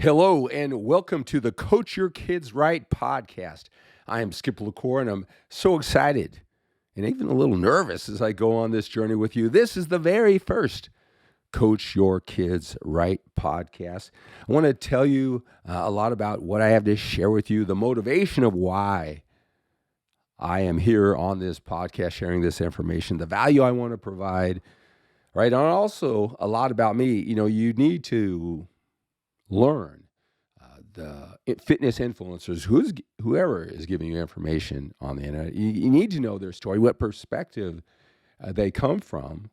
Hello and welcome to the Coach Your Kids Right podcast. I am Skip La Cour and I'm so excited and even a little nervous as I go on this journey with you. This is the very first Coach Your Kids Right podcast. I want to tell you a lot about what I have to share with you, the motivation of why I am here on this podcast sharing this information, the value I want to provide, right? And also a lot about me. You need to learn the fitness influencers, whoever is giving you information on the internet. You need to know their story, what perspective they come from,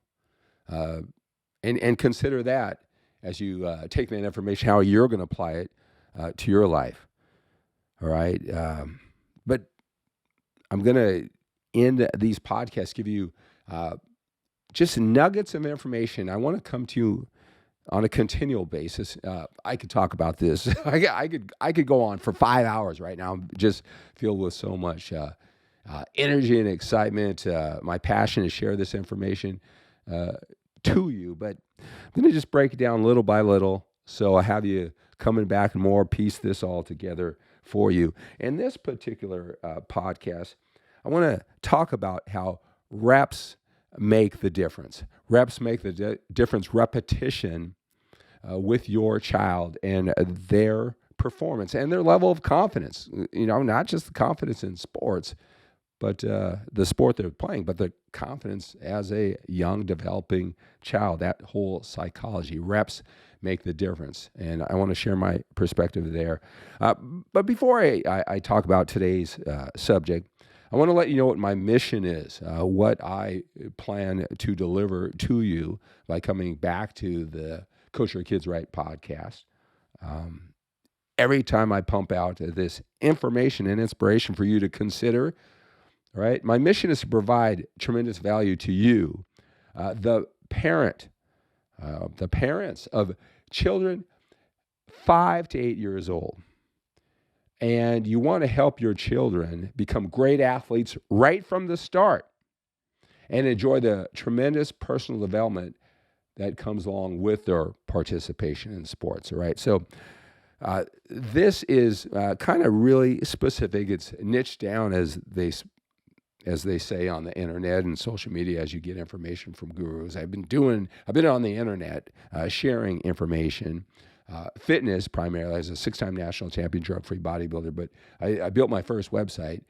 and consider that as you take that information, how you're going to apply it to your life. All right, but I'm going to end these podcasts, give you just nuggets of information. I want to come to you on a continual basis. I could talk about this. I could go on for 5 hours right now. I'm just filled with so much energy and excitement. My passion is share this information to you, but I'm going to just break it down little by little. So I have you coming back and more, piece this all together for you. In this particular podcast, I want to talk about how reps make the difference. Reps make the difference. Repetition with your child and their performance and their level of confidence. Not just the confidence in sports, but the sport they're playing, but the confidence as a young developing child. That whole psychology. Reps make the difference. And I want to share my perspective there. But before I talk about today's subject, I want to let you know what my mission is, what I plan to deliver to you by coming back to the Coach Your Kids Right podcast. Every time I pump out this information and inspiration for you to consider, right? My mission is to provide tremendous value to you, the parents of children 5 to 8 years old. And you want to help your children become great athletes right from the start and enjoy the tremendous personal development that comes along with their participation in sports, all right? So this is kind of really specific. It's niched down, as they say on the internet and social media, as you get information from gurus. I've been on the internet sharing information. Fitness primarily, as a 6-time national champion drug-free bodybuilder, but I built my first website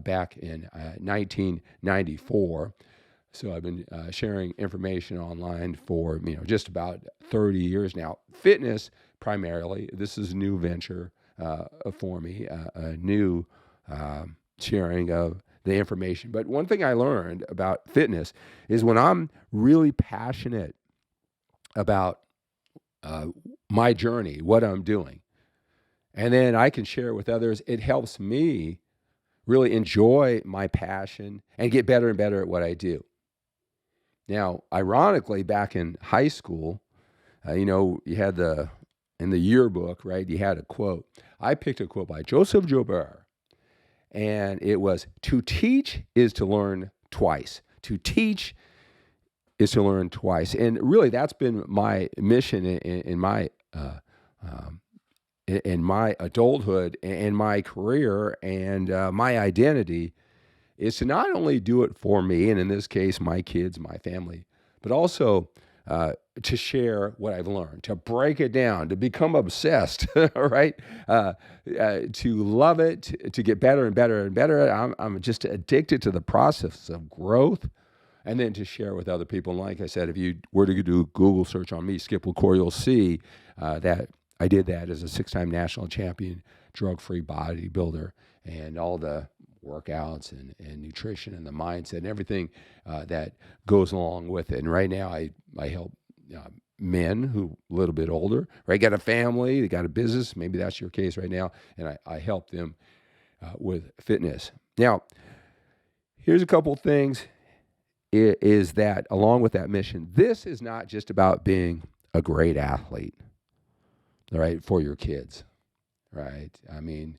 back in 1994. So I've been sharing information online for just about 30 years now. Fitness primarily. This is a new venture for me, a new sharing of the information. But one thing I learned about fitness is when I'm really passionate about my journey, what I'm doing, and then I can share it with others, it helps me really enjoy my passion and get better and better at what I do. Now, ironically, back in high school, you had in the yearbook, right, you had a quote. I picked a quote by Joseph Joubert, and it was, "To teach is to learn twice. To teach is to learn twice." And really, that's been my mission in my adulthood and my career and my identity, is to not only do it for me, and in this case, my kids, my family, but also to share what I've learned, to break it down, to become obsessed, all right? To love it, to get better and better and better. I'm just addicted to the process of growth, and then to share with other people. And like I said, if you were to do a Google search on me, Skip La Cour, you'll see that I did that as a 6-time national champion, drug-free bodybuilder, and all the workouts and nutrition and the mindset and everything that goes along with it. And right now I help men who a little bit older, right, got a family, they got a business, maybe that's your case right now, and I help them with fitness. Now, here's a couple things. Is that along with that mission, this is not just about being a great athlete, all right, for your kids, right? I mean,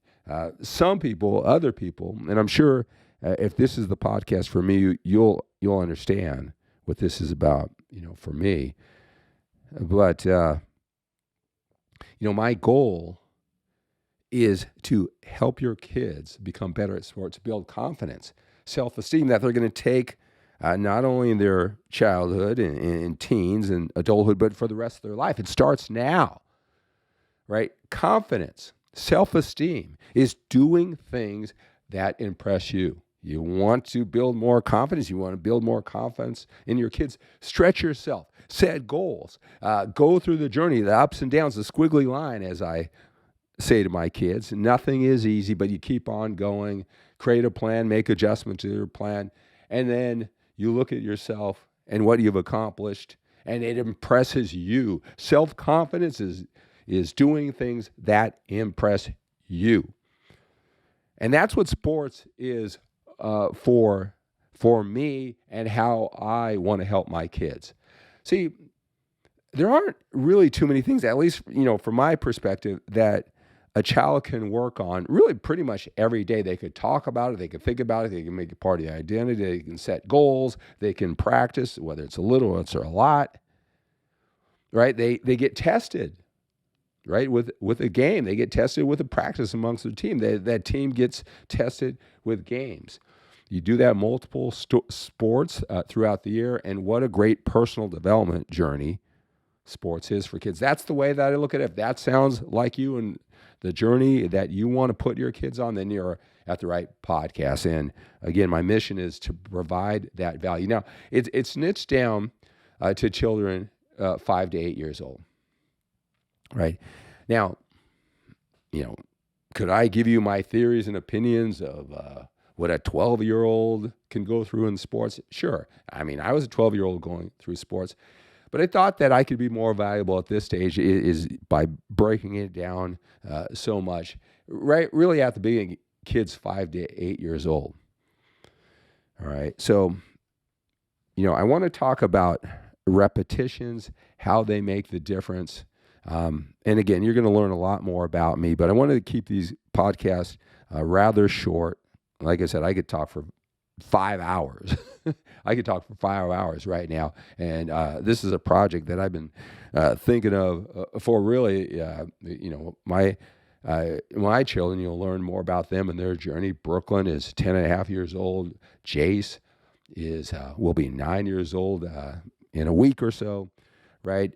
some people, other people, and I'm sure if this is the podcast for me, you'll understand what this is about, for me. But My goal is to help your kids become better at sports, build confidence, self-esteem that they're going to take not only in their childhood and teens and adulthood, but for the rest of their life. It starts now, right? Confidence, self-esteem is doing things that impress you. You want to build more confidence. You want to build more confidence in your kids. Stretch yourself. Set goals. Go through the journey, the ups and downs, the squiggly line, as I say to my kids. Nothing is easy, but you keep on going. Create a plan, make adjustments to your plan, and then you look at yourself and what you've accomplished, and it impresses you. Self-confidence is doing things that impress you. And that's what sports is for me and how I want to help my kids. See, there aren't really too many things, at least, from my perspective, that a child can work on really pretty much every day. They could talk about it. They could think about it. They can make it part of the identity. They can set goals. They can practice, whether it's a little or it's a lot, right? They get tested, right? With a game. They get tested with a practice amongst the team. That team gets tested with games. You do that multiple sports throughout the year, and what a great personal development journey sports is for kids. That's the way that I look at it. If that sounds like you and the journey that you want to put your kids on, then you're at the right podcast. And again, my mission is to provide that value. Now, it's niched down to children 5 to 8 years old, right? Now, could I give you my theories and opinions of what a 12-year-old can go through in sports? Sure. I mean, I was a 12-year-old going through sports. But I thought that I could be more valuable at this stage is by breaking it down so much, right? Really at the beginning, kids 5 to 8 years old. All right. So, I want to talk about repetitions, how they make the difference. And again, you're going to learn a lot more about me, but I wanted to keep these podcasts rather short. Like I said, I could talk for 5 hours. I could talk for 5 hours right now. And this is a project that I've been thinking of for really, my children. You'll learn more about them and their journey. Brooklyn is 10 and a half years old. Jace will be 9 years old in a week or so, right?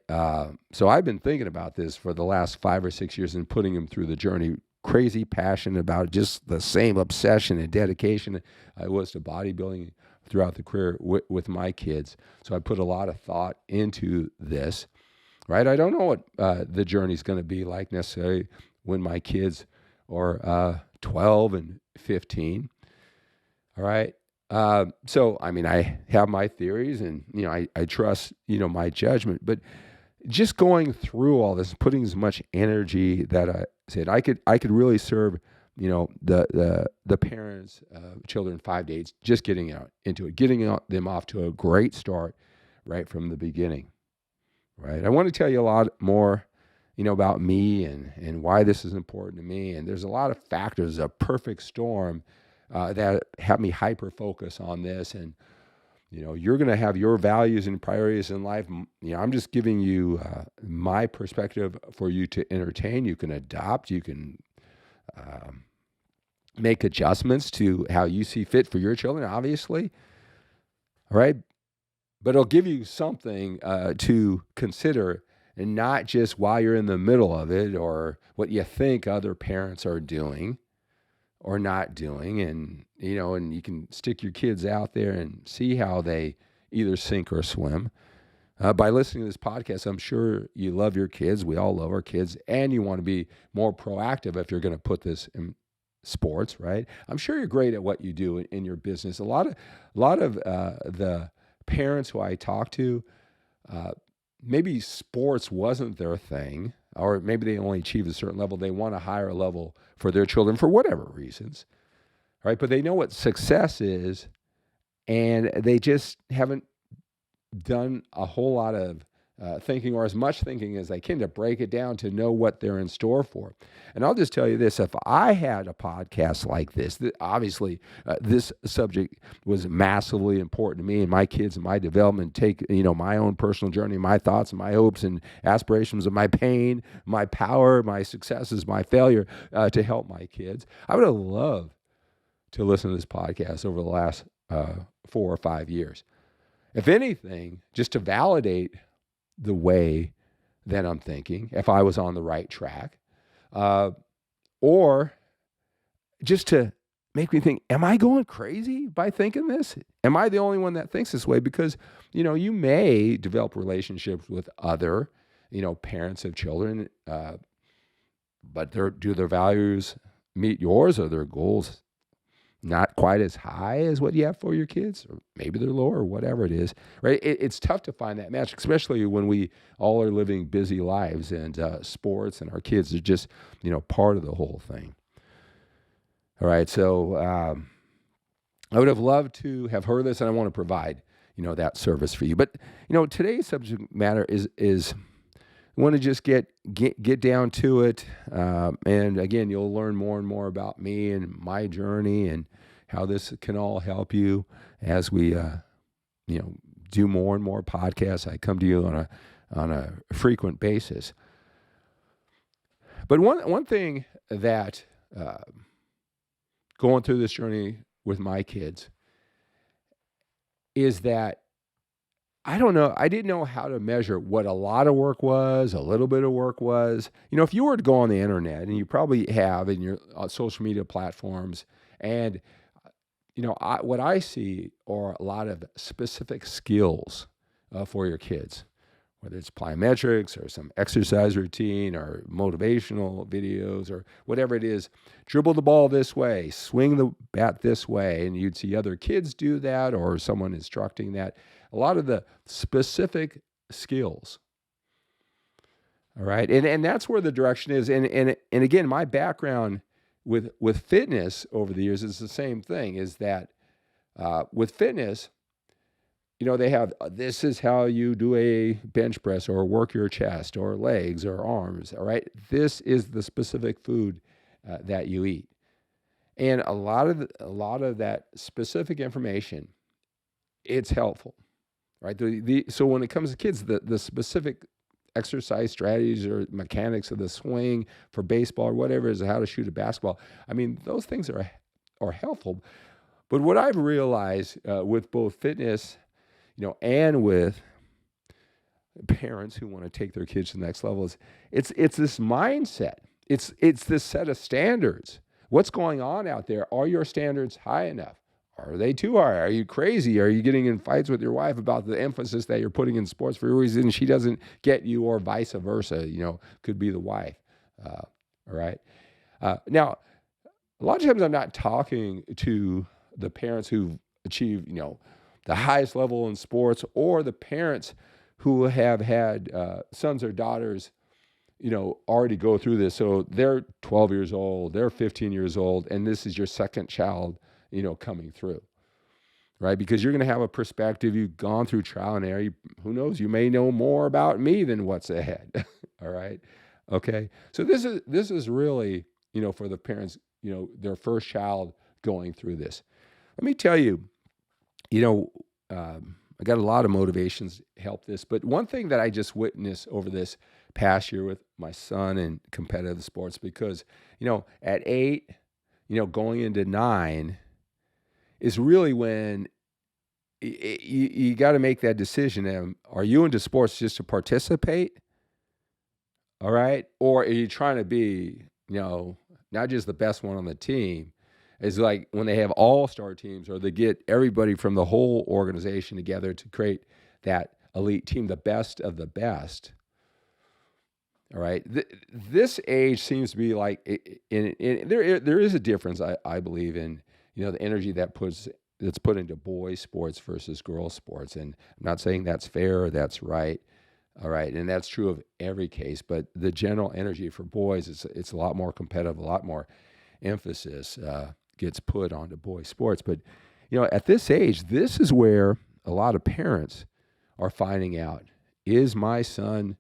So I've been thinking about this for the last 5 or 6 years and putting them through the journey. Crazy passionate about it, just the same obsession and dedication I was to bodybuilding throughout the career with my kids. So I put a lot of thought into this, right? I don't know what the journey's going to be like necessarily when my kids are 12 and 15. All right. So, I mean, I have my theories and, I trust, my judgment, but just going through all this, putting as much energy that I said, I could really serve, the parents, children 5 to 8, just getting out into it, them off to a great start right from the beginning, right? I want to tell you a lot more, about me and why this is important to me. And there's a lot of factors, a perfect storm that have me hyper-focus on this. And, you're going to have your values and priorities in life. I'm just giving you my perspective for you to entertain. You can adopt. You can make adjustments to how you see fit for your children, obviously. All right. But it'll give you something to consider, and not just while you're in the middle of it or what you think other parents are doing or not doing. And, and you can stick your kids out there and see how they either sink or swim. By listening to this podcast, I'm sure you love your kids. We all love our kids, and you want to be more proactive if you're going to put this in sports, right? I'm sure you're great at what you do in your business. A lot of the parents who I talk to, maybe sports wasn't their thing, or maybe they only achieved a certain level. They want a higher level for their children for whatever reasons, right? But they know what success is, and they just haven't done a whole lot of thinking, or as much thinking as I can, to break it down to know what they're in store for. And I'll just tell you this: if I had a podcast like this, obviously this subject was massively important to me and my kids and my development. Take my own personal journey, my thoughts and my hopes and aspirations, and my pain, my power, my successes, my failure to help my kids. I would have loved to listen to this podcast over the last 4 or 5 years. If anything, just to validate the way that I'm thinking, if I was on the right track, or just to make me think, am I going crazy by thinking this? Am I the only one that thinks this way? Because, you may develop relationships with other, parents of children, but do their values meet yours, or their goals not quite as high as what you have for your kids, or maybe they're lower, or whatever it is, right? It's tough to find that match, especially when we all are living busy lives, and sports and our kids are just, part of the whole thing. All right, so I would have loved to have heard this, and I want to provide, that service for you. But, today's subject matter is I want to just get down to it. And again, you'll learn more and more about me and my journey and how this can all help you as we, do more and more podcasts. I come to you on a frequent basis. But one thing that going through this journey with my kids is that I don't know. I didn't know how to measure what a lot of work was, a little bit of work was. If you were to go on the internet, and you probably have in your social media platforms, and what I see are a lot of specific skills for your kids, whether it's plyometrics or some exercise routine or motivational videos or whatever it is. Dribble the ball this way, swing the bat this way, and you'd see other kids do that or someone instructing that. A lot of the specific skills. All right. And that's where the direction is. And again, my background with fitness over the years is the same thing, is that with fitness, they have, this is how you do a bench press or work your chest or legs or arms. All right. This is the specific food that you eat. And a lot of that specific information, it's helpful. Right. So when it comes to kids, the specific exercise strategies or mechanics of the swing for baseball or whatever it is, how to shoot a basketball, I mean, those things are helpful. But what I've realized with both fitness, and with parents who want to take their kids to the next level is it's this mindset. It's this set of standards. What's going on out there? Are your standards high enough? Are they too high? Are you crazy? Are you getting in fights with your wife about the emphasis that you're putting in sports for a reason she doesn't get you, or vice versa? Could be the wife. All right. Now, a lot of times I'm not talking to the parents who've achieved, the highest level in sports, or the parents who have had sons or daughters, already go through this. So they're 12 years old, they're 15 years old, and this is your second child coming through, right? Because you're going to have a perspective. You've gone through trial and error. Who knows? You may know more about me than what's ahead. All right. Okay. So this is really, for the parents, their first child going through this. Let me tell you, I got a lot of motivations to help this, but one thing that I just witnessed over this past year with my son in competitive sports, because, at 8, going into 9, is really when you got to make that decision. Are you into sports just to participate? All right. Or are you trying to be, not just the best one on the team? It's like when they have all-star teams, or they get everybody from the whole organization together to create that elite team, the best of the best. All right. This age seems to be like, there is a difference, I believe, in, the energy that's put into boys sports versus girls sports. And I'm not saying that's fair or that's right. All right. And that's true of every case, but the general energy for boys, it's a lot more competitive, a lot more emphasis gets put onto boys sports. But, at this age, this is where a lot of parents are finding out is my son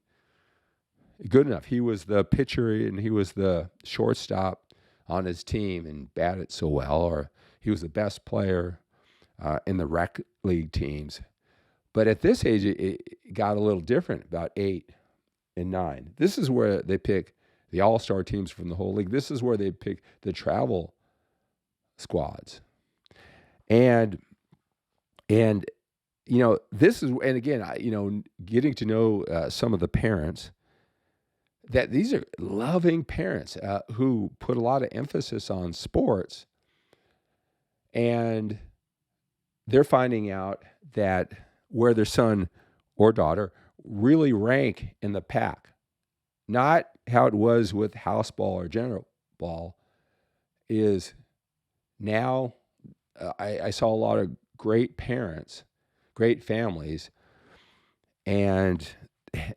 good enough? He was the pitcher and he was the shortstop on his team and batted so well, or he was the best player in the rec league teams. But at this age, it got a little different, about 8 and 9. This is where they pick the all-star teams from the whole league. This is where they pick the travel squads. And this is, and again, getting to know some of the parents, that these are loving parents who put a lot of emphasis on sports, and they're finding out that where their son or daughter really rank in the pack, not how it was with house ball or general ball, is now I saw a lot of great parents, great families, and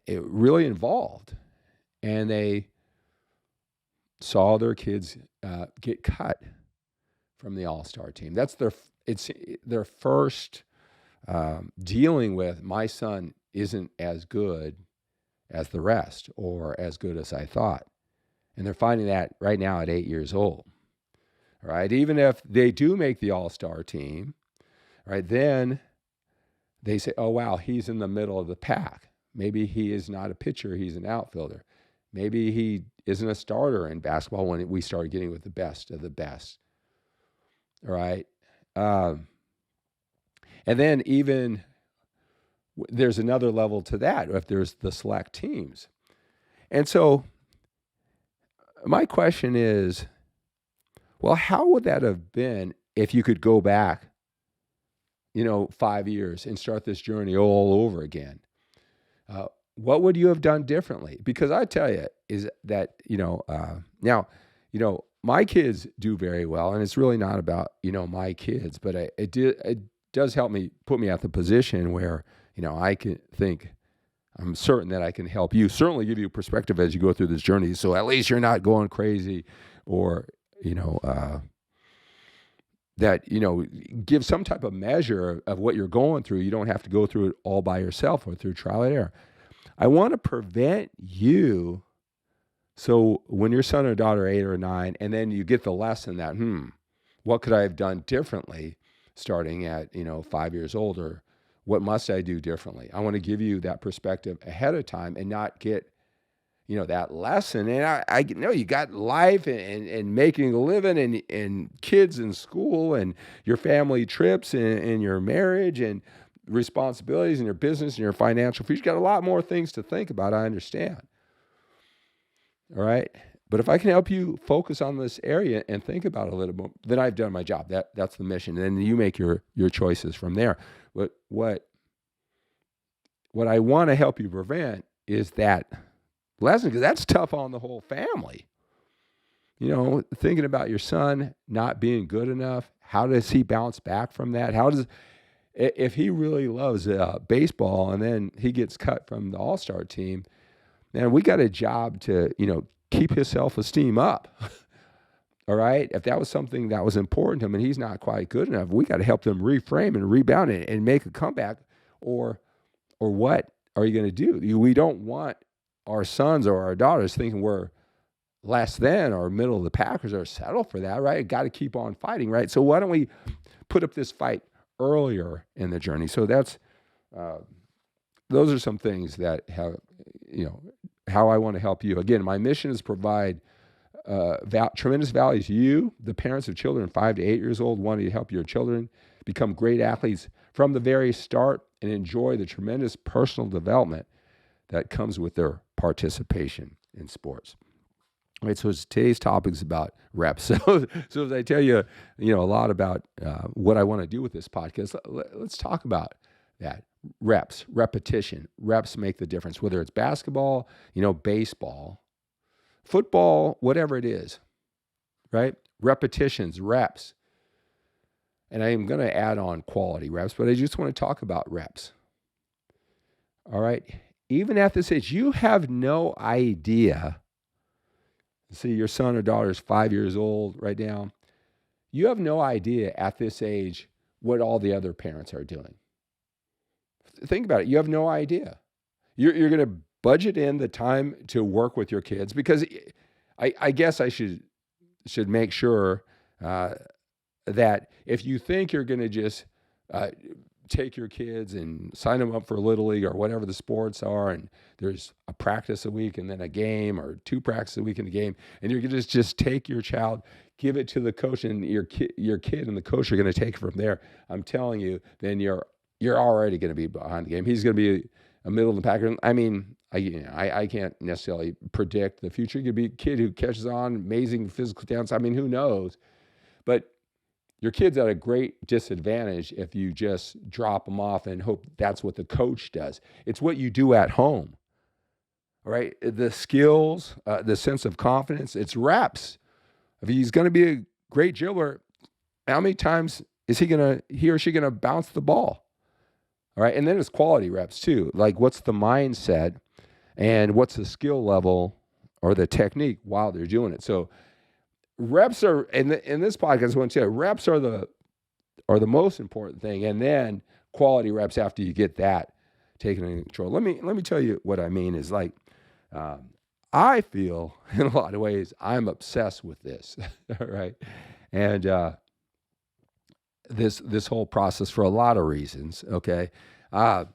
it really involved. And they saw their kids get cut from the all-star team. That's their first dealing with, my son isn't as good as the rest or as good as I thought. And they're finding that right now at 8 years old. All right, even if they do make the all-star team, right, then they say, oh, wow, he's in the middle of the pack. Maybe he is not a pitcher, he's an outfielder. Maybe he isn't a starter in basketball when we start getting with the best of the best. All right. And then even there's another level to that if there's the select teams. And so my question is, well, how would that have been if you could go back, 5 years and start this journey all over again? What would you have done differently? Because I tell you, is that, now, my kids do very well, and it's really not about, my kids, but it does help me, put me at the position where, I can think, I'm certain that I can help you, certainly give you perspective as you go through this journey. So at least you're not going crazy or, that, give some type of measure of what you're going through. You don't have to go through it all by yourself or through trial and error. I want to prevent you. So when your son or daughter are 8 or 9, and then you get the lesson that, what could I have done differently starting at, 5 years old, or what must I do differently? I want to give you that perspective ahead of time and not get, that lesson. And I know you got life and making a living and kids in school and your family trips and your marriage and responsibilities and your business and your financial future. You got a lot more things to think about, I understand. All right. But if I can help you focus on this area and think about it a little more, then I've done my job. That's the mission. And then you make your choices from there. But what I want to help you prevent is that lesson, because that's tough on the whole family. Thinking about your son not being good enough, how does he bounce back from that? If he really loves baseball and then he gets cut from the all-star team, man, we got a job to, keep his self-esteem up. All right? If that was something that was important to him and he's not quite good enough, we got to help them reframe and rebound it and make a comeback. Or what are you going to do? We don't want our sons or our daughters thinking we're less than or middle of the packers or settle for that, right? Got to keep on fighting, right? So why don't we put up this fight earlier in the journey? So that's those are some things that have, how I want to help you. Again, my mission is provide tremendous value to you, the parents of children 5 to 8 years old, wanting to help your children become great athletes from the very start and enjoy the tremendous personal development that comes with their participation in sports. All right, so today's topic is about reps. So as I tell you, a lot about what I want to do with this podcast, let's talk about that. Reps, repetition. Reps make the difference, whether it's basketball, baseball, football, whatever it is, right? Repetitions, reps. And I am going to add on quality reps, but I just want to talk about reps. All right? Even at this age, you have no idea. See, your son or daughter is 5 years old right now. You have no idea at this age what all the other parents are doing. Think about it. You have no idea. You're going to budget in the time to work with your kids, because I guess I should make sure that if you think you're going to just uh, take your kids and sign them up for Little League or whatever the sports are, and there's a practice a week and then a game, or two practices a week and a game, and you're going to just take your child, give it to the coach, and your kid and the coach are going to take it from there. I'm telling you, then you're already going to be behind the game. He's going to be a middle of the pack. I mean, I can't necessarily predict the future. You could be a kid who catches on, amazing physical talents. I mean, who knows? But your kid's at a great disadvantage if you just drop them off and hope that's what the coach does. It's what you do at home, right? The skills, the sense of confidence, it's reps. If he's going to be a great dribbler, how many times is he or she gonna bounce the ball? All right, and then it's quality reps too. Like, what's the mindset, and what's the skill level or the technique while they're doing it? So reps are in this podcast. I want to say reps are the most important thing, and then quality reps after you get that taken in control. Let me tell you what I mean is like. I feel in a lot of ways I'm obsessed with this, right? And this whole process for a lot of reasons, okay? And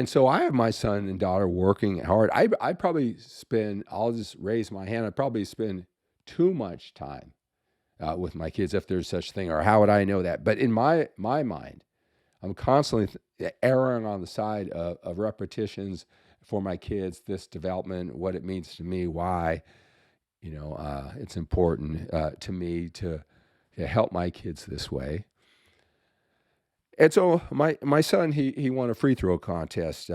so I have my son and daughter working hard. I probably spend, I'll just raise my hand, I probably spend too much time with my kids, if there's such a thing, or how would I know that? But in my mind, I'm constantly erring on the side of repetitions for my kids, this development, what it means to me, why, it's important to me to help my kids this way. And so my son, he won a free throw contest.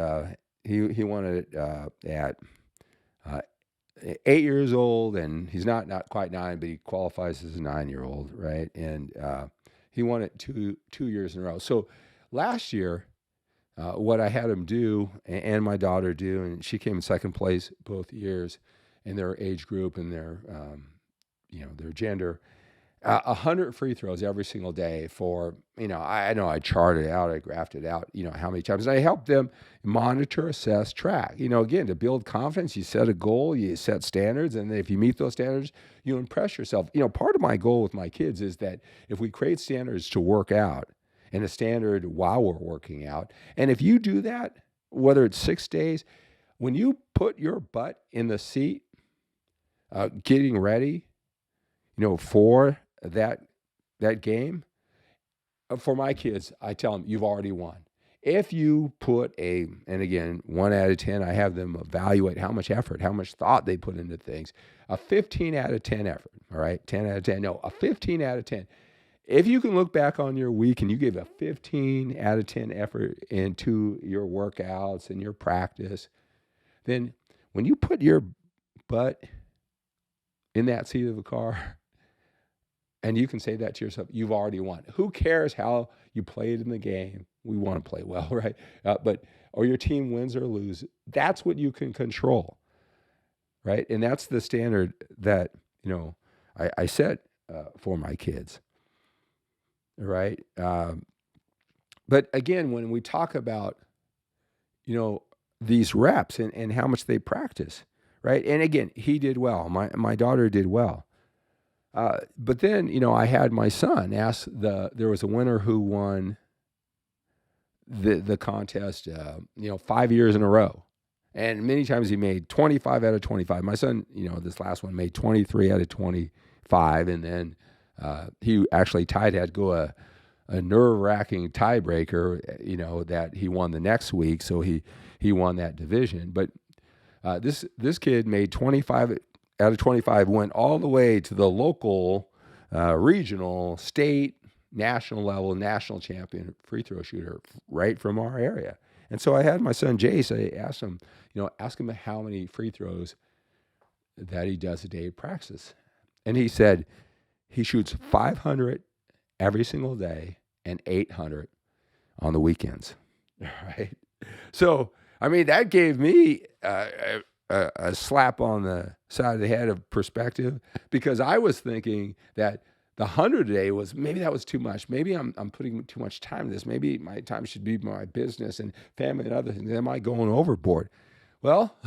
He won it at uh, 8 years old, and he's not quite 9, but he qualifies as a 9-year-old, right? And he won it two years in a row. So last year, what I had him do, and my daughter do, and she came in second place both years in their age group and their their gender. 100 free throws every single day for, I know I charted it out, I graphed it out, how many times. And I helped them monitor, assess, track. Again, to build confidence, you set a goal, you set standards, and if you meet those standards, you impress yourself. Part of my goal with my kids is that if we create standards to work out, and a standard while we're working out, and if you do that, whether it's 6 days, when you put your butt in the seat, getting ready, for that game, for my kids, I tell them, you've already won. If you put and again, 1 out of 10, I have them evaluate how much effort, how much thought they put into things. A 15 out of 10 effort, all right? 10 out of 10, no, a 15 out of 10. If you can look back on your week and you gave a 15 out of 10 effort into your workouts and your practice, then when you put your butt in that seat of the car, and you can say that to yourself, you've already won. Who cares how you played in the game? We want to play well, right? Or your team wins or loses. That's what you can control, right? And that's the standard that, I set for my kids, right? But again, when we talk about, these reps and how much they practice, right? And again, he did well. My daughter did well. But then, I had my son ask there was a winner who won the contest, 5 years in a row. And many times he made 25 out of 25. My son, this last one made 23 out of 25. And then he actually had to go a nerve-wracking tiebreaker, that he won the next week. So he won that division. But this kid made 25 out of 25, went all the way to the local, regional, state, national level, national champion free throw shooter right from our area. And so I had my son Jace, I asked him, ask him how many free throws that he does a day of practice. And he said he shoots 500 every single day and 800 on the weekends, right? So, that gave me a slap on the side of the head of perspective, because I was thinking that the 100 a day was, maybe that was too much. Maybe I'm putting too much time in this. Maybe my time should be my business and family and other things. Am I going overboard? Well,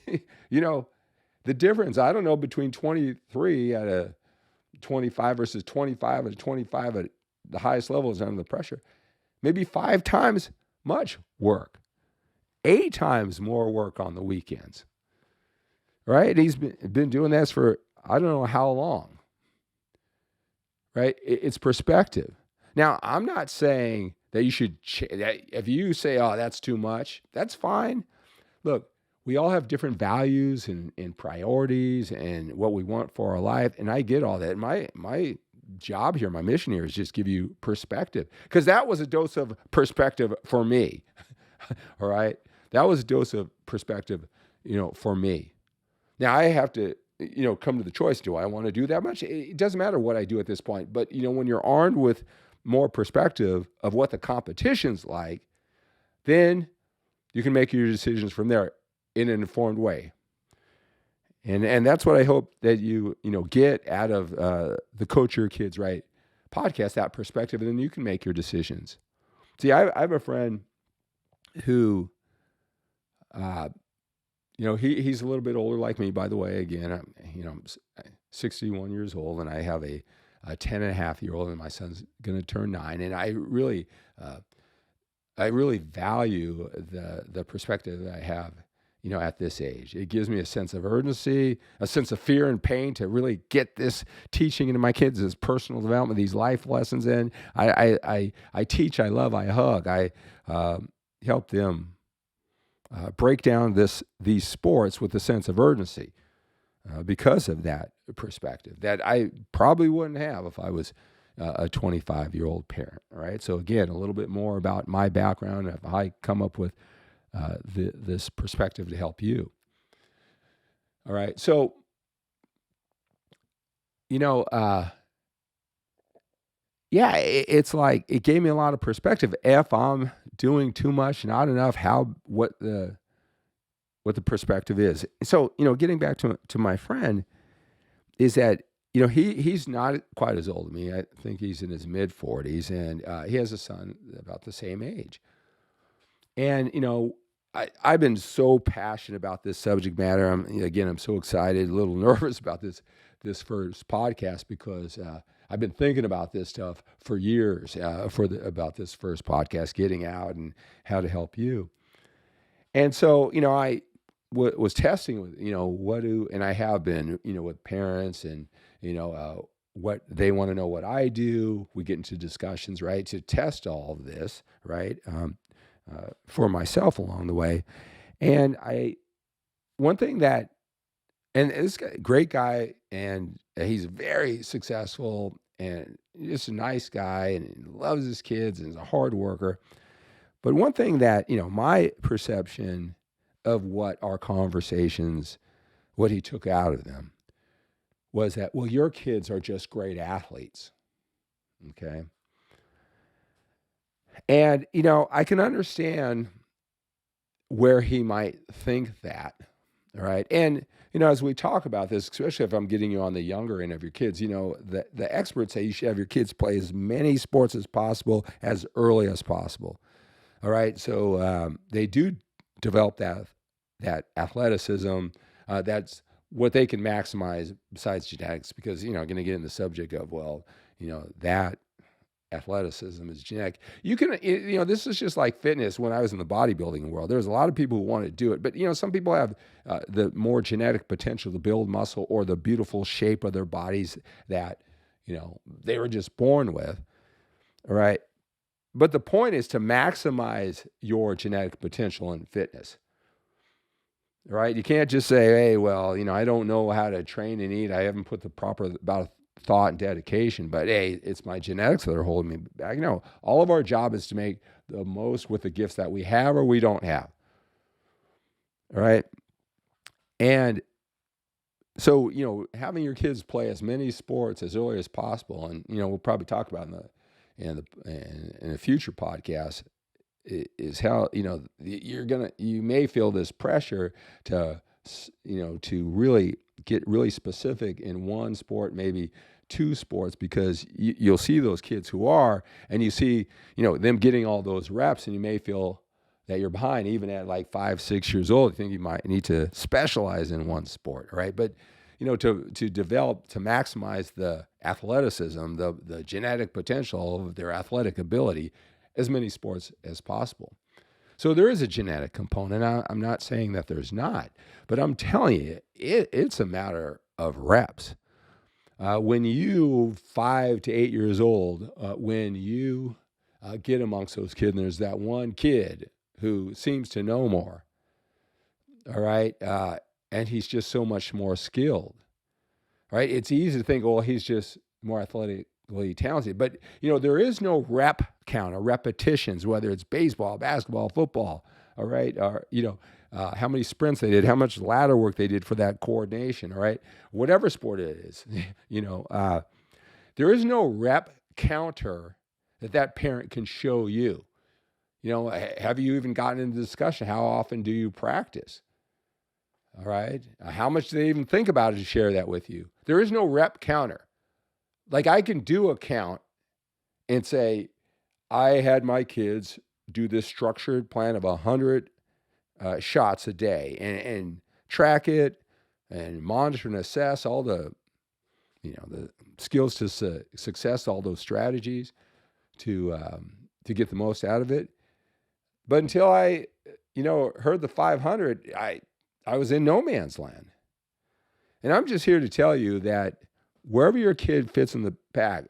the difference, I don't know, between 23 at a 25 versus 25 at a 25 at the highest levels under the pressure, maybe 5 times much work, 8 times more work on the weekends, right? He's been doing this for, I don't know how long, right? It's perspective. Now, I'm not saying that you should, that if you say, oh, that's too much, that's fine. Look, we all have different values and priorities and what we want for our life. And I get all that. My job here, my mission here is just give you perspective, because that was a dose of perspective for me. All right. That was a dose of perspective, for me. Now I have to, come to the choice. Do I want to do that much? It doesn't matter what I do at this point, but when you're armed with more perspective of what the competition's like, then you can make your decisions from there in an informed way. And that's what I hope that you get out of the Coach Your Kids Right podcast, that perspective, and then you can make your decisions. See, I have a friend who, he's a little bit older like me, by the way. Again, I'm 61 years old, and I have a 10 and a half year old, and my son's going to turn 9. And I really value the perspective that I have, at this age. It gives me a sense of urgency, a sense of fear and pain to really get this teaching into my kids, this personal development, these life lessons in. I teach, I love, I hug, I help them break down these sports with a sense of urgency because of that perspective that I probably wouldn't have if I was a 25-year-old parent, right? So again, a little bit more about my background, if I come up with this perspective to help you. All right. So, it's like, it gave me a lot of perspective. If I'm doing too much, not enough, what the perspective is. So, getting back to my friend, is that, he's not quite as old as me. I think he's in his mid 40s, and he has a son about the same age. And, I've been so passionate about this subject matter. I'm so excited, a little nervous about this first podcast, because I've been thinking about this stuff for years, about this first podcast, getting out and how to help you. And so, I was testing with, and I have been, with parents, and, what they want to know what I do. We get into discussions, right, to test all of this, right, for myself along the way. And one thing that, and this guy, great guy, and he's very successful and just a nice guy, and he loves his kids and is a hard worker. But one thing that, my perception of what our conversations, what he took out of them, was that, well, your kids are just great athletes. Okay. And, I can understand where he might think that. All right. And, as we talk about this, especially if I'm getting you on the younger end of your kids, the experts say you should have your kids play as many sports as possible as early as possible. All right. So they do develop that athleticism. That's what they can maximize besides genetics, because, going to get in the subject of, well, that athleticism is genetic. You can, this is just like fitness. When I was in the bodybuilding world, there was a lot of people who wanted to do it, but some people have the more genetic potential to build muscle, or the beautiful shape of their bodies that, they were just born with. All right. But the point is to maximize your genetic potential in fitness. Right? You can't just say, hey, well, I don't know how to train and eat. I haven't put the proper about thought and dedication, but hey, it's my genetics that are holding me back. All of our job is to make the most with the gifts that we have or we don't have. All right. And so, having your kids play as many sports as early as possible, and, we'll probably talk about in a future podcast, is how, you may feel this pressure to really get really specific in one sport, maybe two sports, because you'll see those kids who are, and you see, them getting all those reps, and you may feel that you're behind even at like 5, 6 years old. You think you might need to specialize in one sport, right? But to develop, to maximize the athleticism, the genetic potential of their athletic ability, as many sports as possible. So there is a genetic component. I'm not saying that there's not, but I'm telling you, it's a matter of reps. When you 5 to 8 years old, when you get amongst those kids, and there's that one kid who seems to know more, all right, and he's just so much more skilled, right? It's easy to think, well, he's just more athletically talented, but there is no rep count or repetitions, whether it's baseball, basketball, football, all right, or how many sprints they did, how much ladder work they did for that coordination, all right, whatever sport it is, there is no rep counter that parent can show you. Have you even gotten into discussion? How often do you practice? All right. How much do they even think about it to share that with you? There is no rep counter. Like, I can do a count and say, I had my kids do this structured plan of 100 shots a day, and track it and monitor and assess all the skills to success, all those strategies to get the most out of it. But until I, heard the 500, I was in no man's land. And I'm just here to tell you that wherever your kid fits in the pack,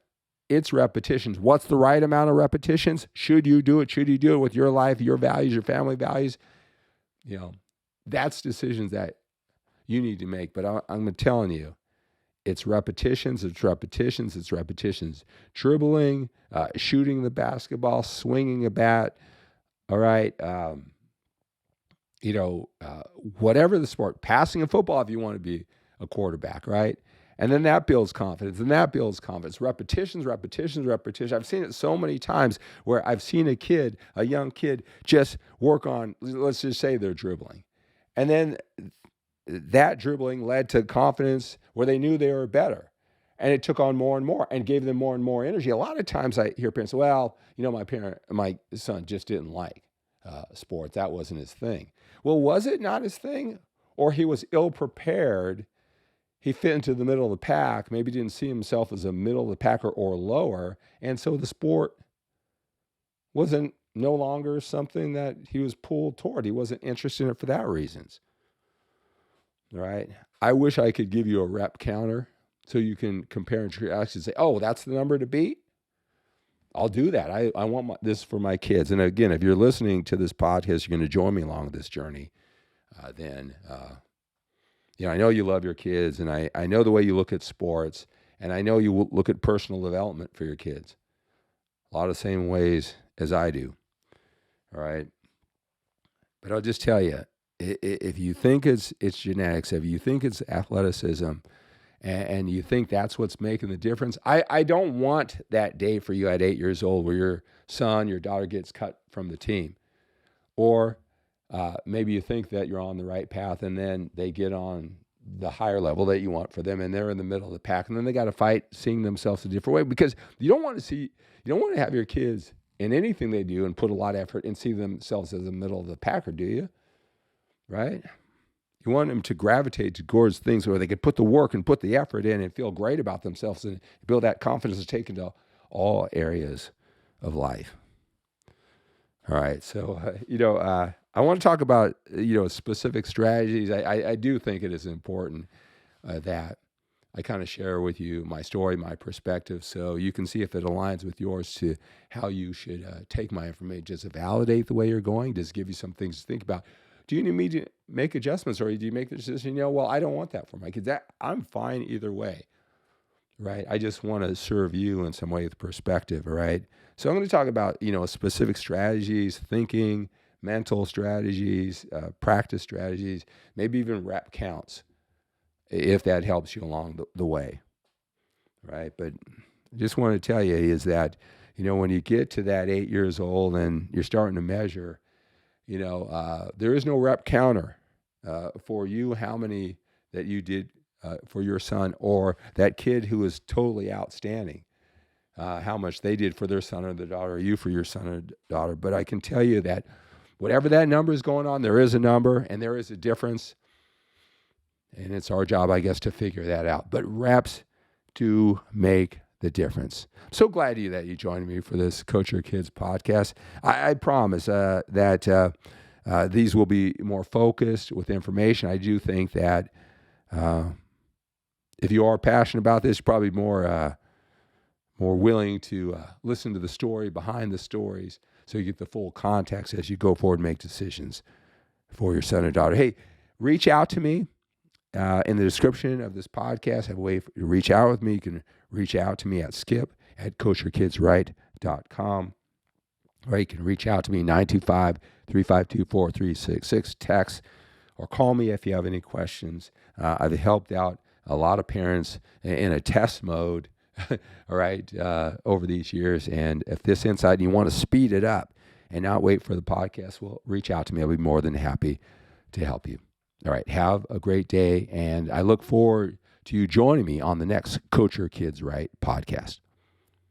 it's repetitions. What's the right amount of repetitions? Should you do it? Should you do it with your life, your values, your family values? That's decisions that you need to make. But I'm telling you, it's repetitions, it's repetitions, it's repetitions. Dribbling, shooting the basketball, swinging a bat, all right, whatever the sport, passing a football if you want to be a quarterback, right? And then that builds confidence, and that builds confidence. Repetitions, repetitions, repetitions. I've seen it so many times where I've seen a young kid, just work on, let's just say they're dribbling. And then that dribbling led to confidence where they knew they were better. And it took on more and more and gave them more and more energy. A lot of times I hear parents say, well, my son just didn't like sports. That wasn't his thing. Well, was it not his thing? Or he was ill-prepared? He fit into the middle of the pack, maybe didn't see himself as a middle of the packer or lower. And so the sport wasn't no longer something that he was pulled toward. He wasn't interested in it for that reasons. All right. I wish I could give you a rep counter so you can compare and actually say, oh, that's the number to beat. I'll do that. I want this for my kids. And again, if you're listening to this podcast, you're going to join me along this journey. I know you love your kids, and I know the way you look at sports, and I know you look at personal development for your kids a lot of the same ways as I do. All right. But I'll just tell you, if you think it's genetics, if you think it's athleticism, and you think that's what's making the difference, I don't want that day for you at 8 years old where your son, your daughter gets cut from the team. Or maybe you think that you're on the right path, and then they get on the higher level that you want for them, and they're in the middle of the pack, and then they got to fight seeing themselves a different way, because you don't want to have your kids in anything they do and put a lot of effort and see themselves as the middle of the packer, do you? Right? You want them to gravitate towards things where they can put the work and put the effort in and feel great about themselves and build that confidence to take into all areas of life. All right. So, I want to talk about, specific strategies. I do think it is important that I kind of share with you my story, my perspective, so you can see if it aligns with yours to how you should take my information. Does it validate the way you're going? Does it give you some things to think about? Do you need me to make adjustments, or do you make the decision, well, I don't want that for my kids? I'm fine either way, right? I just want to serve you in some way with perspective, all right? So I'm going to talk about, specific strategies, thinking, mental strategies, practice strategies, maybe even rep counts, if that helps you along the way, right? But I just want to tell you is that, when you get to that 8 years old and you're starting to measure, there is no rep counter for you, how many that you did for your son, or that kid who is totally outstanding, how much they did for their son or their daughter, or you for your son or daughter. But I can tell you that whatever that number is going on, there is a number and there is a difference. And it's our job, I guess, to figure that out. But reps do make the difference. I'm so glad that you joined me for this Coach Your Kids podcast. I promise that these will be more focused with information. I do think that if you are passionate about this, you're probably more willing to listen to the story behind the stories, so you get the full context as you go forward and make decisions for your son or daughter. Hey, reach out to me. In the description of this podcast, I have a way to reach out with me. You can reach out to me at skip@coachyourkidsright.com. Or you can reach out to me, 925-352-4366, text, or call me if you have any questions. I've helped out a lot of parents in a test mode, all right, over these years. And if this insight, you want to speed it up and not wait for the podcast, well, reach out to me. I'll be more than happy to help you. All right, have a great day, and I look forward to you joining me on the next Coach Your Kids Right podcast.